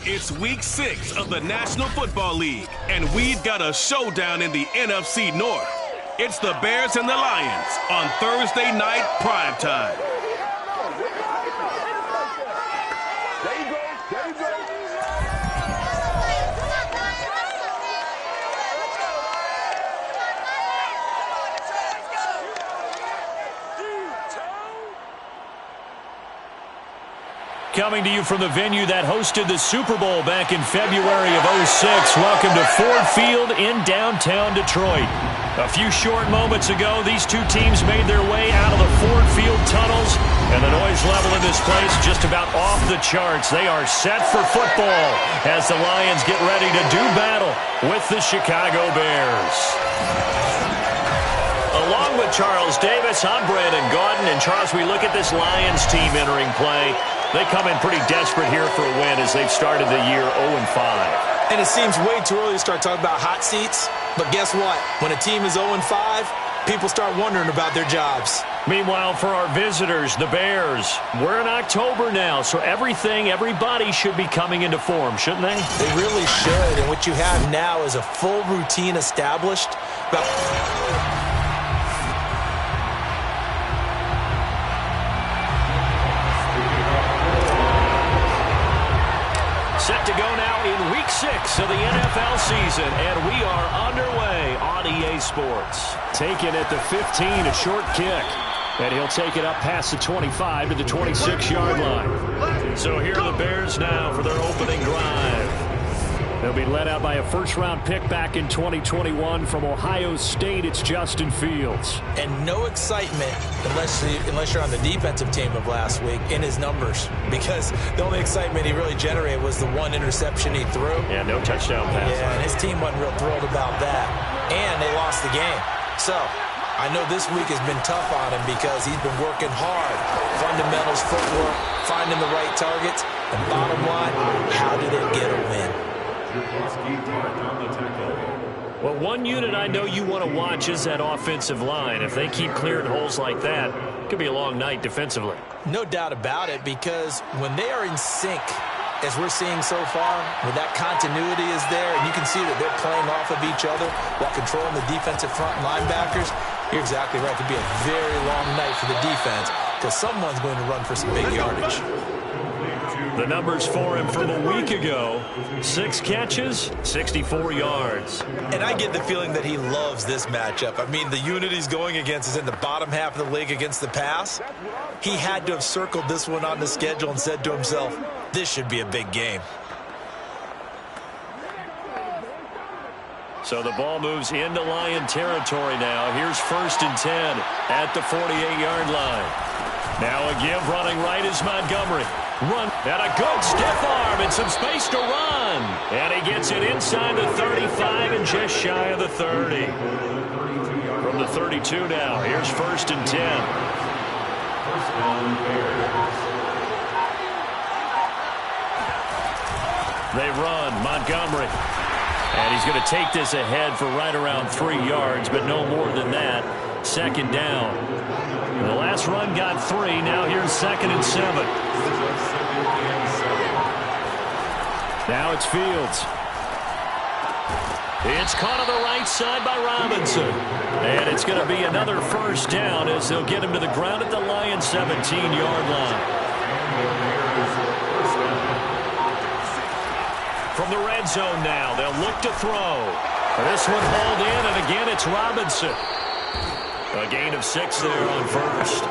It's week 6 of the National Football League, and we've got a showdown in the NFC North. It's the Bears and the Lions on Thursday night primetime. Coming to you from the venue that hosted the Super Bowl back in February of '06. Welcome to Ford Field in downtown Detroit. A few short moments ago, these two teams made their way out of the Ford Field tunnels, and the noise level in this place just about off the charts. They are set for football as the Lions get ready to do battle with the Chicago Bears. Along with Charles Davis, I'm Brandon Gaudin. And Charles, we look at this Lions team entering play. They come in pretty desperate here for a win as they've started the year 0-5. And it seems way too early to start talking about hot seats. But guess what? When a team is 0-5, people start wondering about their jobs. Meanwhile, for our visitors, the Bears, we're in October now, so everybody should be coming into form, shouldn't they? They really should. And what you have now is a full routine established. Set to go now in Week 6 of the NFL season, and we are underway on EA Sports. Taken at the 15, a short kick, and he'll take it up past the 25 to the 26-yard line. So here are the Bears now for their opening drive. They'll be led out by a first-round pick back in 2021 from Ohio State. It's Justin Fields. And no excitement unless you're on the defensive team of last week in his numbers, because the only excitement he really generated was the one interception he threw. Yeah, no touchdown pass. Yeah, and his team wasn't real thrilled about that. And they lost the game. So I know this week has been tough on him because he's been working hard. Fundamentals, footwork, finding the right targets. And bottom line, how do they get a win? Well, one unit I know you want to watch is that offensive line. If they keep clearing holes like that, it could be a long night defensively. No doubt about it, because when they are in sync, as we're seeing so far, when that continuity is there, and you can see that they're playing off of each other while controlling the defensive front linebackers, you're exactly right. It could be a very long night for the defense because someone's going to run for some big yardage. The numbers for him from a week ago: 6 catches, 64 yards. And I get the feeling that he loves this matchup. I mean, the unit he's going against is in the bottom half of the league against the pass. He had to have circled this one on the schedule and said to himself, this should be a big game. So the ball moves into Lion territory now. Here's 1st and 10 at the 48-yard line. Now a give running right is Montgomery. Run, and a good stiff arm and some space to run. And he gets it inside the 35 and just shy of the 30. From the 32 now, here's 1st and 10. They run, Montgomery. And he's going to take this ahead for right around 3 yards, but no more than that. 2nd down. The last run got 3. Now here's 2nd and 7. Now it's Fields. It's caught on the right side by Robinson. And it's going to be another 1st down as they'll get him to the ground at the Lions' 17-yard line. From the red zone now, they'll look to throw. This one hauled in, and again it's Robinson. A gain of 6 there on 1st.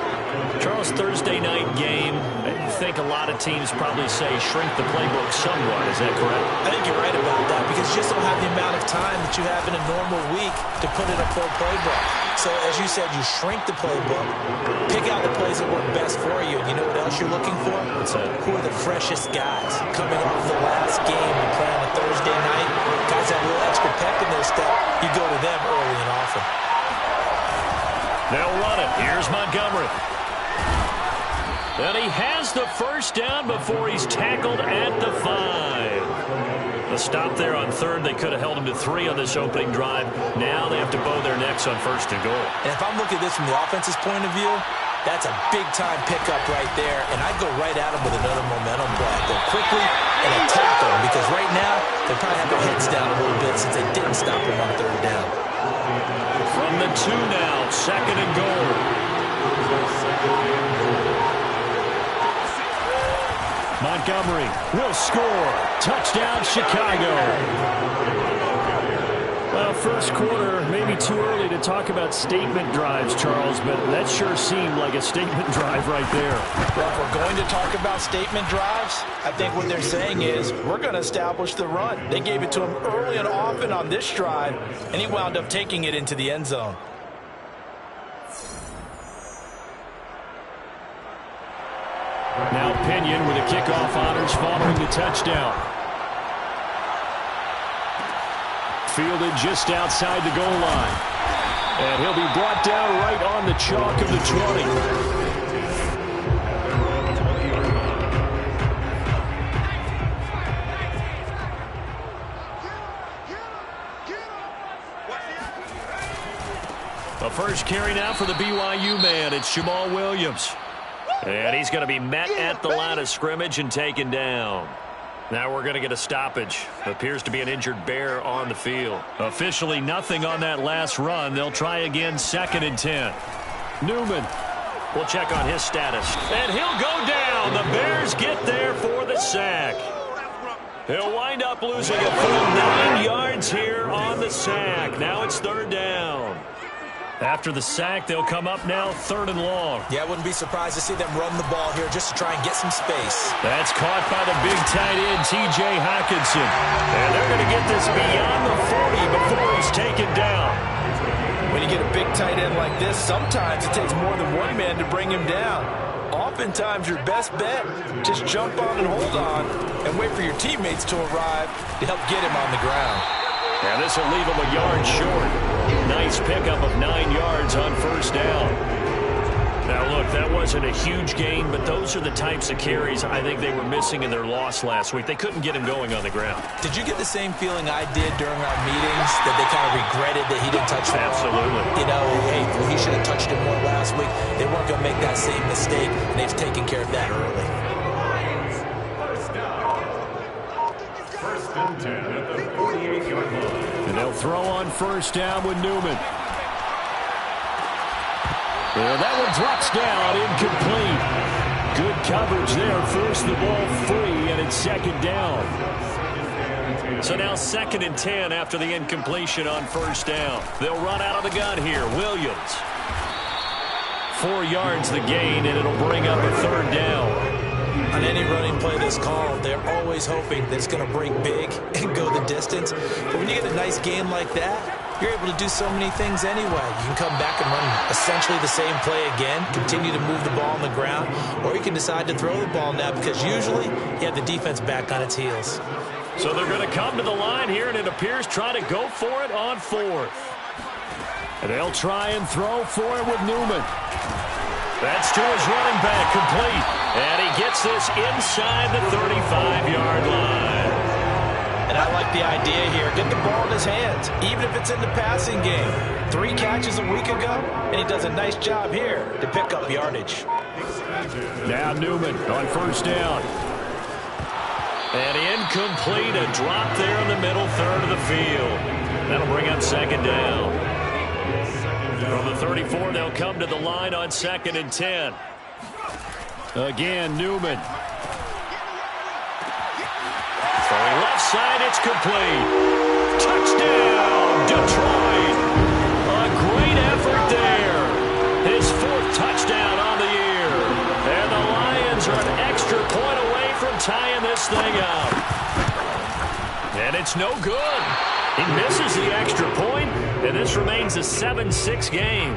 Charles, Thursday night game, I think a lot of teams probably say shrink the playbook somewhat. Is that correct? I think you're right about that because you just don't have the amount of time that you have in a normal week to put in a full playbook. So, as you said, you shrink the playbook, pick out the plays that work best for you. And you know what else you're looking for? What's that? Who are the freshest guys coming off the last game and play on a Thursday night? Guys have a little extra pep in their step. You go to them early and often. They'll run it. Here's Montgomery. And he has the 1st down before he's tackled at the 5. The stop there on 3rd. They could have held him to 3 on this opening drive. Now they have to bow their necks on 1st and goal. And if I'm looking at this from the offense's point of view, that's a big-time pickup right there. And I'd go right at him with another momentum play. Go quickly and attack him They probably have their heads down a little bit since they didn't stop him on third down. From the 2 now, second and goal. Montgomery will score. Touchdown, Chicago. Well, first quarter, maybe too early to talk about statement drives, Charles, but that sure seemed like a statement drive right there. Well, if we're going to talk about statement drives, I think what they're saying is we're going to establish the run. They gave it to him early and often on this drive, and he wound up taking it into the end zone. Now Pinion with a kickoff honors following the touchdown. Fielded just outside the goal line. And he'll be brought down right on the chalk of the 20. The first carry now for the BYU man. It's Jamal Williams. And he's going to be met at the line of scrimmage and taken down. Now we're going to get a stoppage. Appears to be an injured Bear on the field. Officially nothing on that last run. They'll try again, 2nd and 10. Newman will check on his status. And he'll go down. The Bears get there for the sack. He'll wind up losing a full 9 yards here on the sack. Now it's 3rd down. After the sack, they'll come up now 3rd and long. Yeah, I wouldn't be surprised to see them run the ball here just to try and get some space. That's caught by the big tight end, T.J. Hockenson. And they're going to get this beyond the 40 before he's taken down. When you get a big tight end like this, sometimes it takes more than one man to bring him down. Oftentimes, your best bet, just jump on and hold on and wait for your teammates to arrive to help get him on the ground. And this will leave him a yard short. Nice pickup of 9 yards on 1st down. Now, look, that wasn't a huge gain, but those are the types of carries I think they were missing in their loss last week. They couldn't get him going on the ground. Did you get the same feeling I did during our meetings, that they kind of regretted that he didn't touch the ball? Absolutely. You know, hey, he should have touched it more last week. They weren't going to make that same mistake, and they've taken care of that early. First and 10 at the 48-yard line. And they'll throw on 1st down with Newman. Yeah, that one drops down, incomplete. Good coverage there, forced the ball free, and it's 2nd down. So now 2nd and 10 after the incompletion on 1st down. They'll run out of the gun here. Williams. 4 yards the gain, and it'll bring up a 3rd down. On any running play that's called, they're always hoping that it's going to break big and go the distance. But when you get a nice game like that, you're able to do so many things anyway. You can come back and run essentially the same play again, continue to move the ball on the ground, or you can decide to throw the ball now because usually you have the defense back on its heels. So they're going to come to the line here, and it appears try to go for it on 4th. And they'll try and throw for it with Newman. That's to his running back, complete. And he gets this inside the 35-yard line. And I like the idea here. Get the ball in his hands, even if it's in the passing game. 3 catches a week ago, and he does a nice job here to pick up yardage. Now Newman on 1st down. And incomplete, a drop there in the middle 3rd of the field. That'll bring up 2nd down. From the 34, they'll come to the line on 2nd and 10. Again, Newman. Throwing left side, it's complete. Touchdown, Detroit. A great effort there. His 4th touchdown on the year. And the Lions are an extra point away from tying this thing up. And it's no good. He misses the extra point, and this remains a 7-6 game.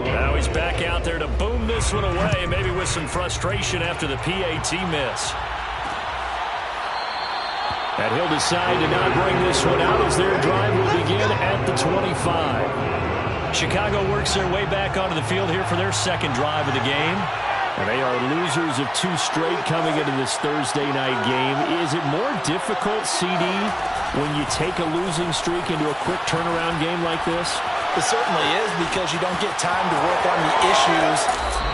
Now he's back out there to boom this one away, maybe with some frustration after the PAT miss. And he'll decide to not bring this one out as their drive will begin at the 25. Chicago works their way back onto the field here for their 2nd drive of the game. And they are losers of 2 straight coming into this Thursday night game. Is it more difficult, CD, when you take a losing streak into a quick turnaround game like this? It certainly is, because you don't get time to work on the issues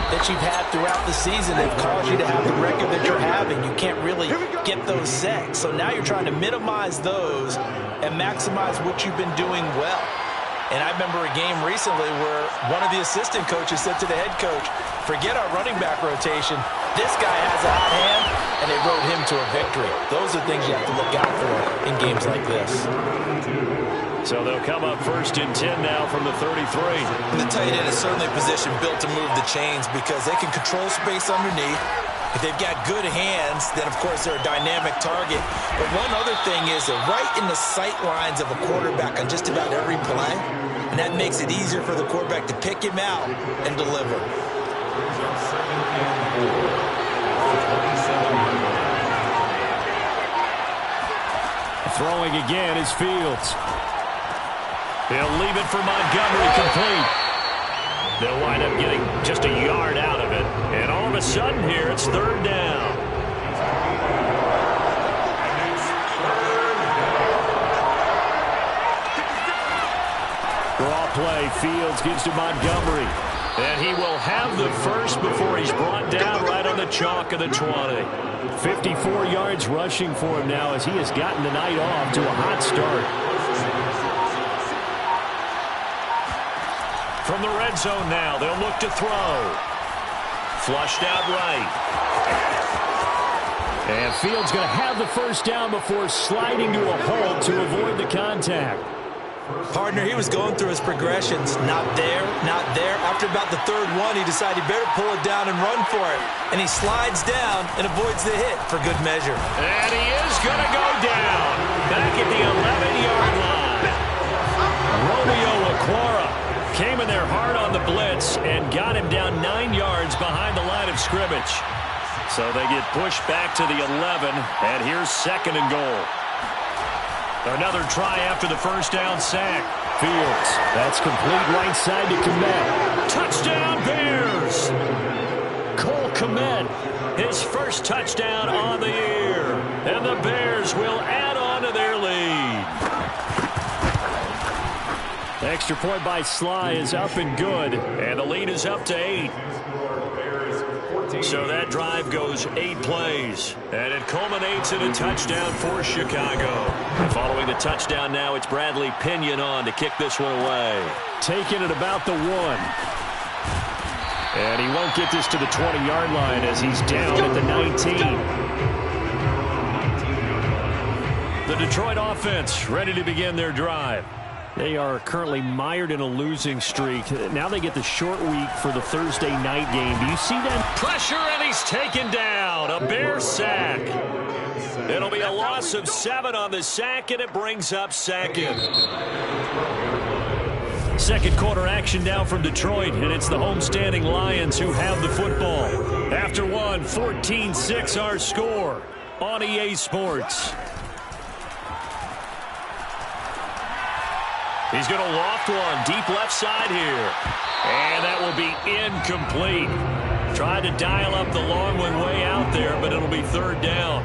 that you've had throughout the season that have caused you to have the record that you're having. You can't really get those set. So now you're trying to minimize those and maximize what you've been doing well. And I remember a game recently where one of the assistant coaches said to the head coach, forget our running back rotation. This guy has a hot hand, and they rode him to a victory. Those are things you have to look out for in games like this. So they'll come up 1st and 10 now from the 33. And the tight end is certainly a position built to move the chains because they can control space underneath. If they've got good hands, then, of course, they're a dynamic target. But one other thing is they're right in the sight lines of a quarterback on just about every play, and that makes it easier for the quarterback to pick him out and deliver. Throwing again is Fields. He'll leave it for Montgomery, complete. They'll wind up getting just a yard out of it. And all of a sudden here, it's 3rd down. Draw play. Fields gives to Montgomery. And he will have the first before he's brought down right on the chalk of the 20. 54 yards rushing for him now as he has gotten the night off to a hot start. From the red zone now, they'll look to throw. Flushed out right. And Fields going to have the first down before sliding to a hold to avoid the contact. Partner, he was going through his progressions. Not there, not there. After about the 3rd one, he decided he better pull it down and run for it. And he slides down and avoids the hit for good measure. And he is going to go down. Back at the 11-yard line. Romeo Okwara came in there hard on the blitz and got him down 9 yards behind the line of scrimmage. So they get pushed back to the 11, and here's 2nd and goal. Another try after the first down sack. Fields, that's complete right side to Kmet. Touchdown Bears! Cole Kmet, his first touchdown on the year. And the Bears will add on to their lead. The extra point by Sly is up and good, and the lead is up to 8. So that drive goes 8 plays, and it culminates in a touchdown for Chicago. And following the touchdown now, it's Bradley Pinion on to kick this one away. Taking it about the 1. And he won't get this to the 20-yard line as he's down at the 19. The Detroit offense ready to begin their drive. They are currently mired in a losing streak. Now they get the short week for the Thursday night game. Do you see that? Pressure, and he's taken down. A Bear sack. It'll be a loss of 7 on the sack, and it brings up 2nd. Second quarter action now from Detroit, and it's the homestanding Lions who have the football. After one, 14-6 our score on EA Sports. He's going to loft one deep left side here. And that will be incomplete. Tried to dial up the long one way out there, but it'll be 3rd down.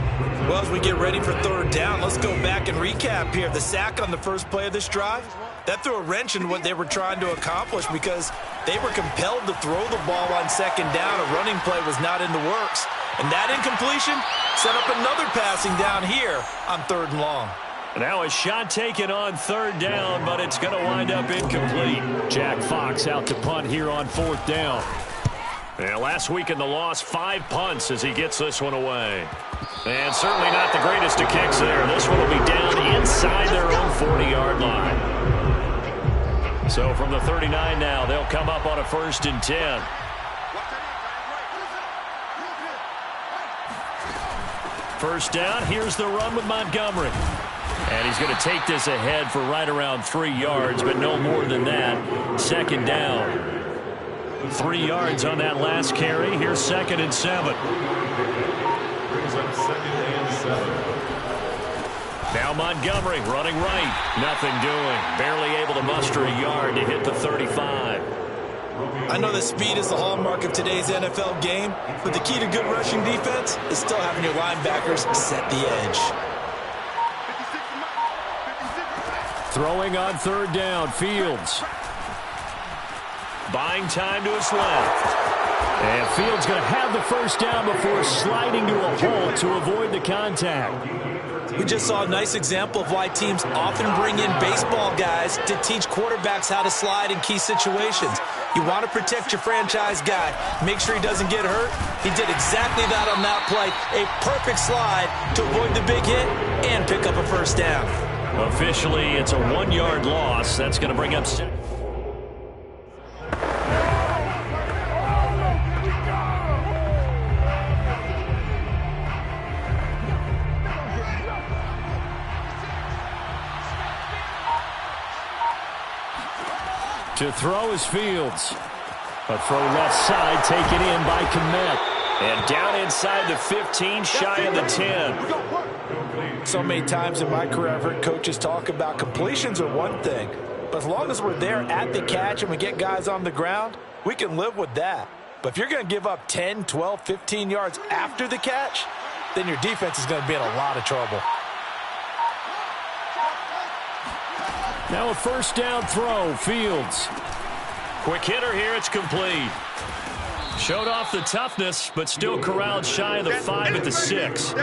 Well, as we get ready for 3rd down, let's go back and recap here. The sack on the first play of this drive, that threw a wrench in what they were trying to accomplish because they were compelled to throw the ball on 2nd down. A running play was not in the works. And that incompletion set up another passing down here on 3rd and long. Now a shot taken on 3rd down, but it's going to wind up incomplete. Jack Fox out to punt here on 4th down. And last week in the loss, 5 punts as he gets this one away. And certainly not the greatest of kicks there. This one will be down inside their own 40-yard line. So from the 39 now, they'll come up on a 1st and 10. First down, here's the run with Montgomery. And he's going to take this ahead for right around 3 yards, but no more than that. 2nd down. 3 yards on that last carry. Here's 2nd and 7. Now Montgomery running right. Nothing doing. Barely able to muster a yard to hit the 35. I know that speed is the hallmark of today's NFL game, but the key to good rushing defense is still having your linebackers set the edge. Throwing on 3rd down, Fields. buying time to his left. And Fields going to have the first down before sliding to a halt to avoid the contact. We just saw a nice example of why teams often bring in baseball guys to teach quarterbacks how to slide in key situations. You want to protect your franchise guy. Make sure he doesn't get hurt. He did exactly that on that play. A perfect slide to avoid the big hit and pick up a first down. Officially, it's a 1-yard loss. That's going to bring up... To throw is Fields. A throw left side taken in by Kmet. And down inside the 15, shy of the 10. So many times in my career I've heard coaches talk about completions are one thing. But as long as we're there at the catch and we get guys on the ground, we can live with that. But if you're going to give up 10, 12, 15 yards after the catch, then your defense is going to be in a lot of trouble. Now a first down throw, Fields. Quick hitter here, it's complete. Showed off the toughness, but still corralled shy of the 5 at the 6.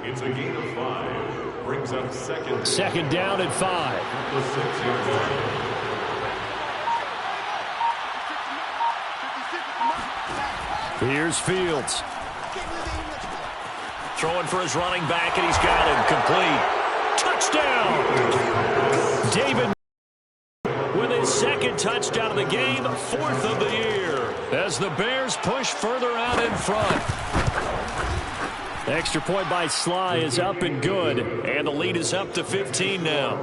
It's a gain of 5. Brings up second down at 5. The 6-yard line. Here's Fields. Throwing for his running back, and he's got him complete. Touchdown! David with his second touchdown of the game, 4th of the year, as the Bears push further out in front. The extra point by Sly is up and good, and the lead is up to 15 now.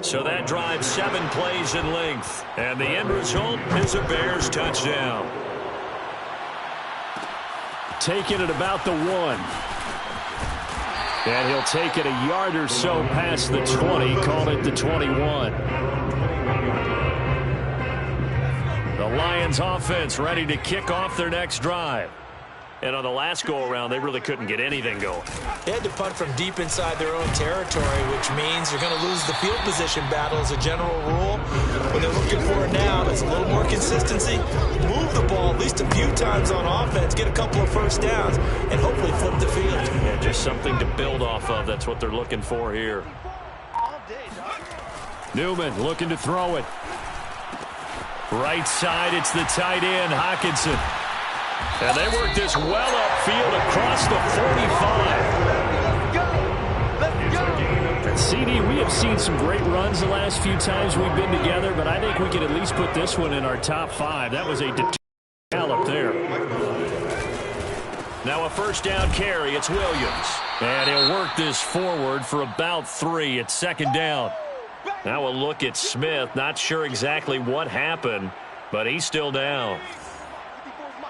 So that drives 7 plays in length, and the end result is a Bears touchdown. Taking it about the 1. And he'll take it a yard or so past the 20, call it the 21. The Lions offense ready to kick off their next drive. And on the last go-around, they really couldn't get anything going. They had to punt from deep inside their own territory, which means you're going to lose the field position battle as a general rule. What they're looking for now is a little more consistency. Move the ball at least a few times on offense, get a couple of first downs, and hopefully flip the field. Yeah, just something to build off of. That's what they're looking for here. Newman looking to throw it. Right side, it's the tight end, Hockenson. And they work this well upfield across the 45. CD, we have seen some great runs the last few times we've been together, but I think we can at least put this one in our top 5. That was a gallop there. Now a first down carry. It's Williams. And he'll work this forward for about 3. It's second down. Now a look at Smith. Not sure exactly what happened, but he's still down.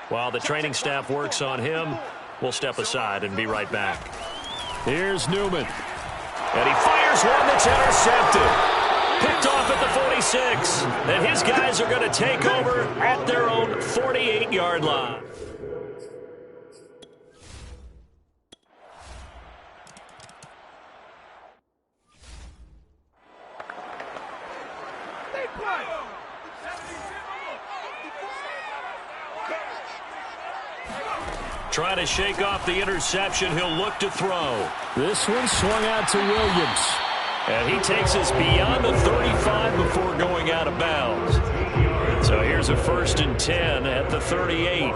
While the training staff works on him, we'll step aside and be right back. Here's Newman. And he fires one that's intercepted. Picked off at the 46. And his guys are going to take over at their own 48-yard line. Trying to shake off the interception. He'll look to throw. This one swung out to Williams. And he takes us beyond the 35 before going out of bounds. So here's a 1st and 10 at the 38.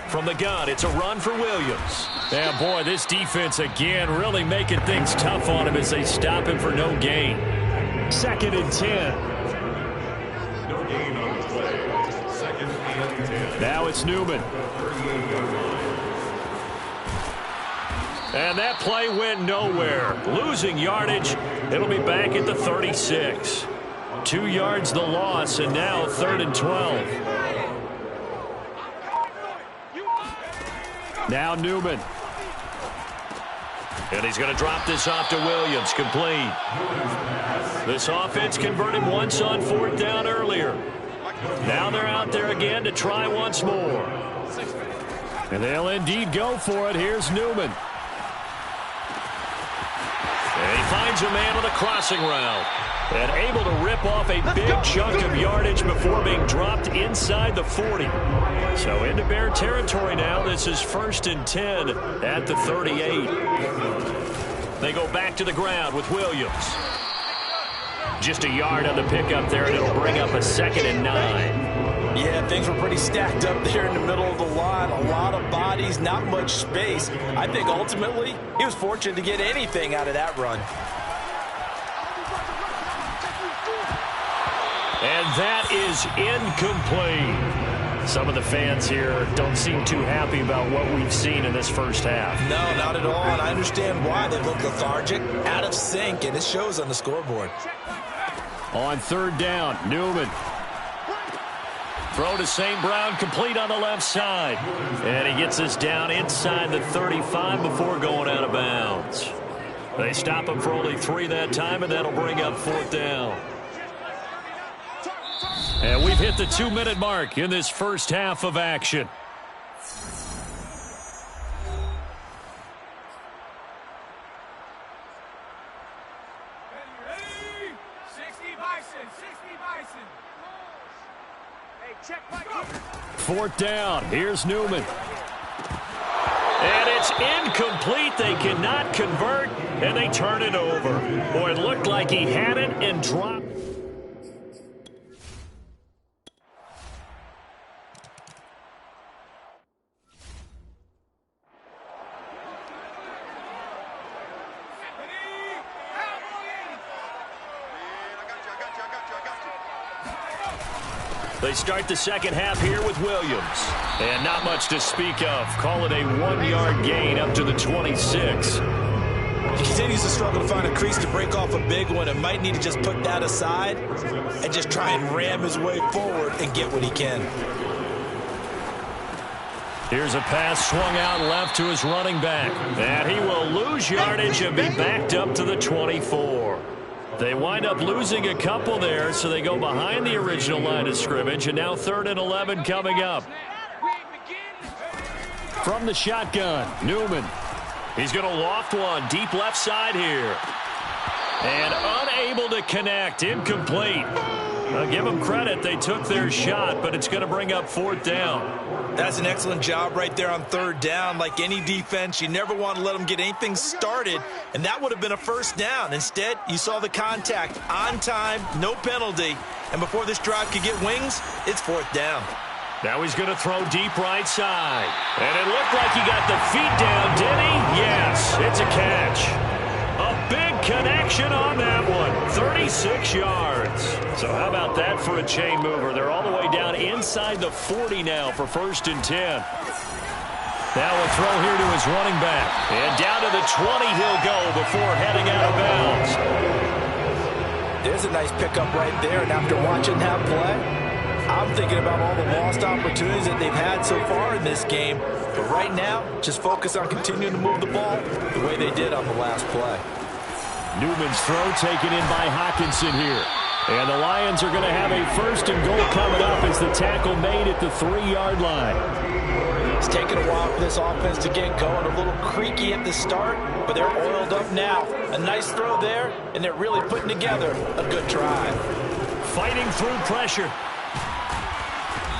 From the gun, it's a run for Williams. And boy, this defense again really making things tough on him as they stop him for no gain. 2nd and 10. Now it's Newman. And that play went nowhere. Losing yardage. It'll be back at the 36. 2 yards the loss, and now 3rd and 12. Now Newman. And he's going to drop this off to Williams. Complete. This offense converted once on 4th down earlier. Now they're out there again to try once more. And they'll indeed go for it. Here's Newman. And he finds a man on the crossing route. And able to rip off a big chunk of yardage before being dropped inside the 40. So into Bear territory now. This is 1st and 10 at the 38. They go back to the ground with Williams. Just a yard on the pickup there, and it'll bring up a 2nd and 9. Yeah, things were pretty stacked up there in the middle of the line. A lot of bodies, not much space. I think ultimately he was fortunate to get anything out of that run. And that is incomplete. Some of the fans here don't seem too happy about what we've seen in this first half. No, not at all, and I understand why. They look lethargic, out of sync, and it shows on the scoreboard. On 3rd down, Newman. Throw to St. Brown, complete on the left side. And he gets us down inside the 35 before going out of bounds. They stop him for only 3 that time, and that'll bring up 4th down. And we've hit the 2-minute mark in this first half of action. Ready? 60 Bison, 60 Bison. Hey, check my 4th down. Here's Newman. And it's incomplete. They cannot convert, and they turn it over. Boy, it looked like he had it and dropped. They start the second half here with Williams. And not much to speak of. Call it a 1-yard gain up to the 26. He continues to struggle to find a crease to break off a big one and might need to just put that aside and just try and ram his way forward and get what he can. Here's a pass swung out left to his running back. And he will lose yardage and be backed up to the 24. They wind up losing a couple there, so they go behind the original line of scrimmage, and now 3rd and 11 coming up. From the shotgun, Newman. He's going to loft one deep left side here. And unable to connect, incomplete. I'll give them credit, they took their shot, but it's going to bring up 4th down. That's an excellent job right there on 3rd down. Like any defense, you never want to let them get anything started, and that would have been a 1st down. Instead, you saw the contact on time, no penalty, and before this drive could get wings, it's 4th down. Now he's going to throw deep right side. And it looked like he got the feet down, did he? Yes, it's a catch. A big connection on that one. 36 yards. So how about that for a chain mover? They're all the way down inside the 40 now for 1st and 10. Now a throw here to his running back. And down to the 20 he'll go before heading out of bounds. There's a nice pickup right there, and after watching that play, I'm thinking about all the lost opportunities that they've had so far in this game. But right now, just focus on continuing to move the ball the way they did on the last play. Newman's throw taken in by Hockenson here. And the Lions are going to have a 1st and goal coming up as the tackle made at the 3-yard line. It's taken a while for this offense to get going. A little creaky at the start, but they're oiled up now. A nice throw there, and they're really putting together a good drive. Fighting through pressure.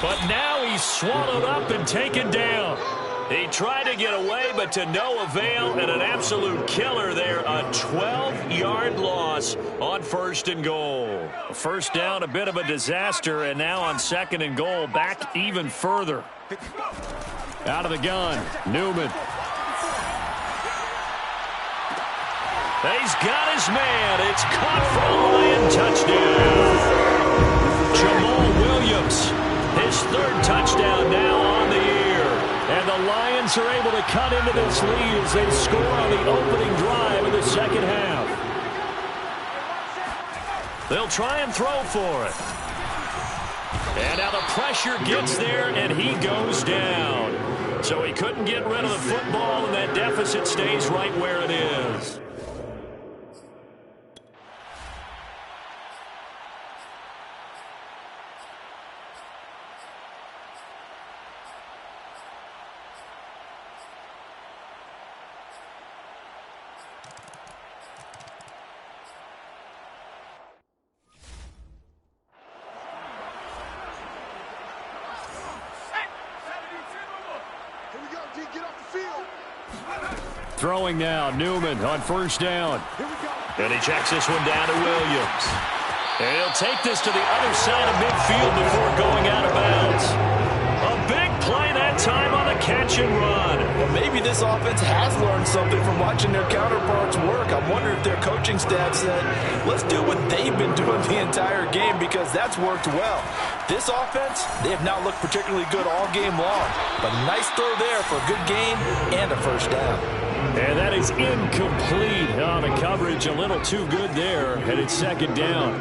But now he's swallowed up and taken down. He tried to get away, but to no avail, and an absolute killer there. A 12-yard loss on 1st and goal. 1st down, a bit of a disaster, and now on 2nd and goal, back even further. Out of the gun, Newman. He's got his man. It's caught for a Lion touchdown. Jamal Williams. His 3rd touchdown now on the year. And the Lions are able to cut into this lead as they score on the opening drive of the second half. They'll try and throw for it. And now the pressure gets there, and he goes down. So he couldn't get rid of the football, and that deficit stays right where it is. Throwing now, Newman on first down. And he checks this one down to Williams. And he'll take this to the other side of midfield before going out of bounds. A big play that time on the catch and run. Well, maybe this offense has learned something from watching their counterparts work. I wonder if their coaching staff said, let's do what they've been doing the entire game, because that's worked well. This offense, they have not looked particularly good all game long. But nice throw there for a good gain and a first down. And that is incomplete on the coverage. A little too good there, and it's second down.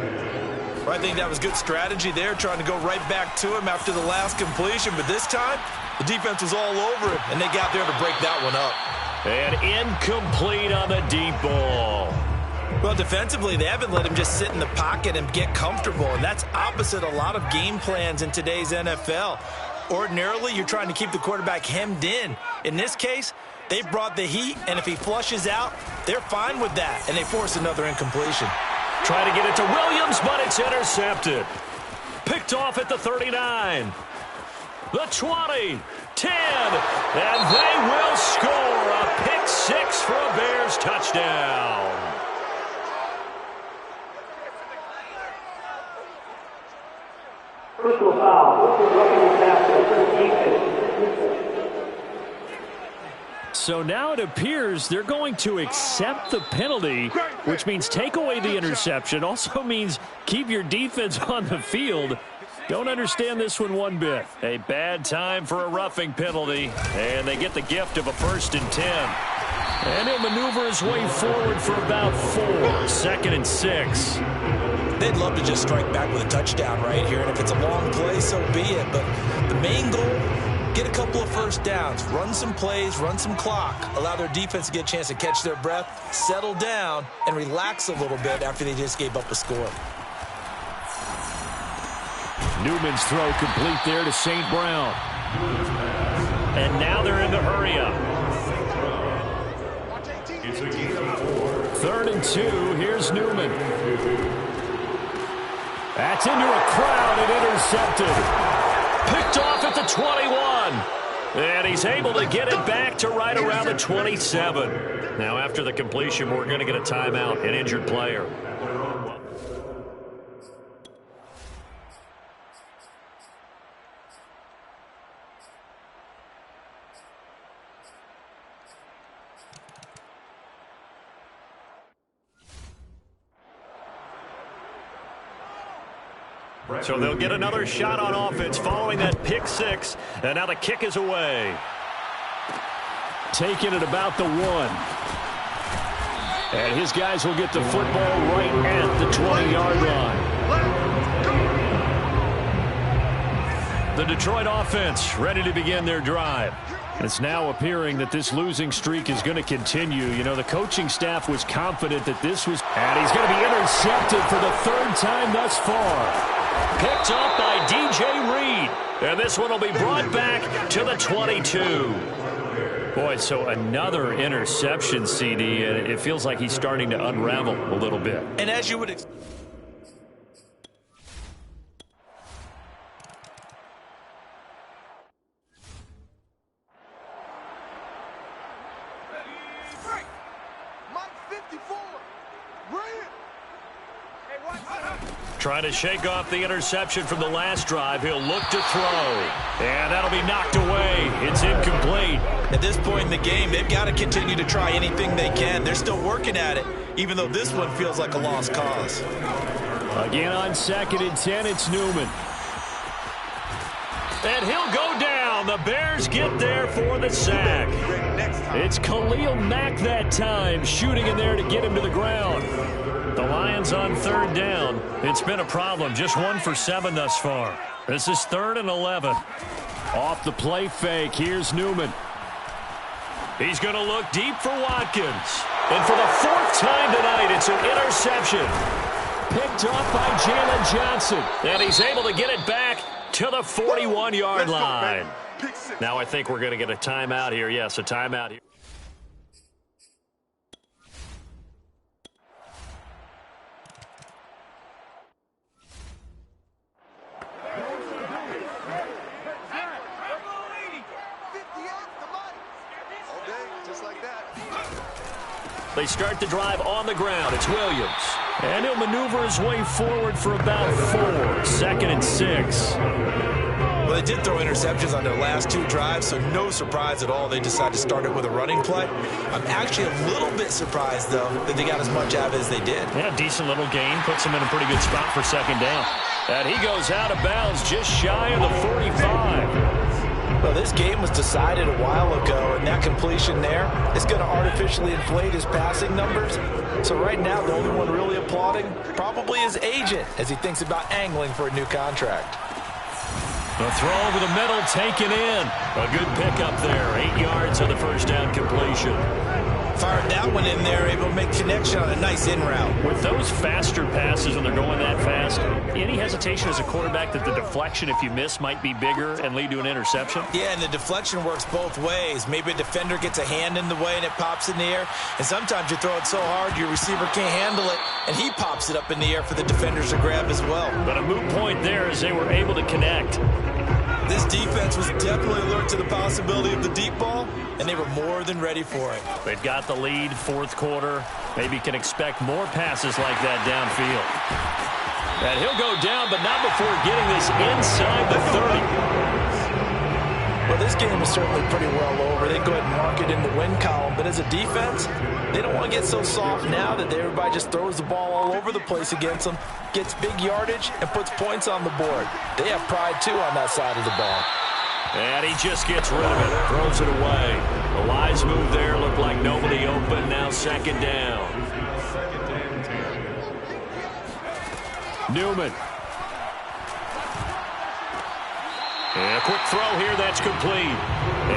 I think that was good strategy there, trying to go right back to him after the last completion. But this time, the defense was all over him, and they got there to break that one up. And incomplete on the deep ball. Well, defensively, they haven't let him just sit in the pocket and get comfortable, and that's opposite a lot of game plans in today's NFL. Ordinarily, you're trying to keep the quarterback hemmed in. In this case, they brought the heat, and if he flushes out, they're fine with that, and they force another incompletion. Try to get it to Williams, but it's intercepted. Picked off at the 39. The 20, 10, and they will score a pick six for a Bears touchdown. Personal foul. This is roughing the tackle. So now it appears they're going to accept the penalty, which means take away the interception. Also means keep your defense on the field. Don't understand this one bit. A bad time for a roughing penalty, and they get the gift of a 1st and 10. And he'll maneuver his way forward for about 4, 2nd and 6. They'd love to just strike back with a touchdown right here, and if it's a long play, so be it. But the main goal, get a couple of first downs, run some plays, run some clock, allow their defense to get a chance to catch their breath, settle down, and relax a little bit after they just gave up a score. Newman's throw complete there to St. Brown. And now they're in the hurry-up. 3rd and 2, here's Newman. That's into a crowd and intercepted. Picked off at the 21. And he's able to get it back to right around the 27. Now after the completion, we're going to get a timeout, an injured player. So they'll get another shot on offense following that pick six. And now the kick is away. Taking it about the 1. And his guys will get the football right at the 20-yard line. The Detroit offense ready to begin their drive. It's now appearing that this losing streak is going to continue. You know, the coaching staff was confident that this was... And he's going to be intercepted for the 3rd time thus far. Picked up by DJ Reed. And this one will be brought back to the 22. Boy, so another interception, CD, and it feels like he's starting to unravel a little bit. And as you would expect... Trying to shake off the interception from the last drive. He'll look to throw. And that'll be knocked away. It's incomplete. At this point in the game, they've got to continue to try anything they can. They're still working at it, even though this one feels like a lost cause. Again on 2nd and 10, it's Newman. And he'll go down. The Bears get there for the sack. It's Khalil Mack that time, shooting in there to get him to the ground. The Lions on 3rd down. It's been a problem. Just 1 for 7 thus far. This is 3rd and 11. Off the play fake. Here's Newman. He's going to look deep for Watkins. And for the 4th time tonight, it's an interception. Picked off by Jalen Johnson. And he's able to get it back to the 41-yard line. Now I think we're going to get a timeout here. Yes, a timeout here. They start the drive on the ground. It's Williams. And he'll maneuver his way forward for about 4. 2nd and 6. Well, they did throw interceptions on their last 2 drives, so no surprise at all they decided to start it with a running play. I'm actually a little bit surprised, though, that they got as much out of it as they did. Yeah, decent little gain. Puts him in a pretty good spot for 2nd down. And he goes out of bounds just shy of the 45. Well, this game was decided a while ago, and that completion there is going to artificially inflate his passing numbers. So right now, the only one really applauding probably his agent as he thinks about angling for a new contract. The throw over the middle, taken in. A good pickup there. 8 yards on the first down completion. Fired that one in there, able to make connection on a nice in route. With those faster passes when they're going that fast, any hesitation as a quarterback that the deflection, if you miss, might be bigger and lead to an interception? Yeah, and the deflection works both ways. Maybe a defender gets a hand in the way and it pops in the air. And sometimes you throw it so hard your receiver can't handle it, and he pops it up in the air for the defenders to grab as well. But a moot point there as they were able to connect. This defense was definitely alert to the possibility of the deep ball, and they were more than ready for it. They've got the lead, 4th quarter. Maybe can expect more passes like that downfield. And he'll go down, but not before getting this inside the 30. Well, this game is certainly pretty well over. They go ahead and mark it in the win column, but as a defense, they don't want to get so soft now that everybody just throws the ball all over the place against them, gets big yardage, and puts points on the board. They have pride, too, on that side of the ball. And he just gets rid of it, throws it away. The wise move there, looked like nobody open, now 2nd down. Newman. And a quick throw here, that's complete.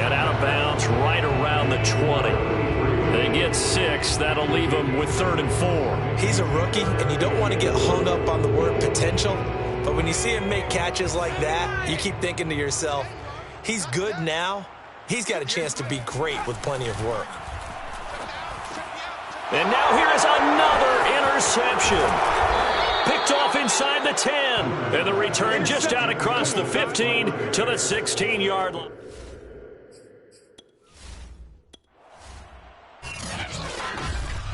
And out of bounds right around the 20. They get 6. That'll leave them with 3rd and 4. He's a rookie, and you don't want to get hung up on the word potential. But when you see him make catches like that, you keep thinking to yourself, he's good now. He's got a chance to be great with plenty of work. And now here is another interception. Picked off inside the 10. And the return just out across the 15 to the 16-yard line.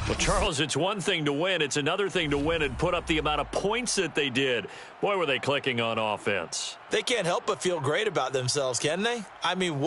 Well, Charles, it's one thing to win. It's another thing to win and put up the amount of points that they did. Boy, were they clicking on offense. They can't help but feel great about themselves, can they? I mean,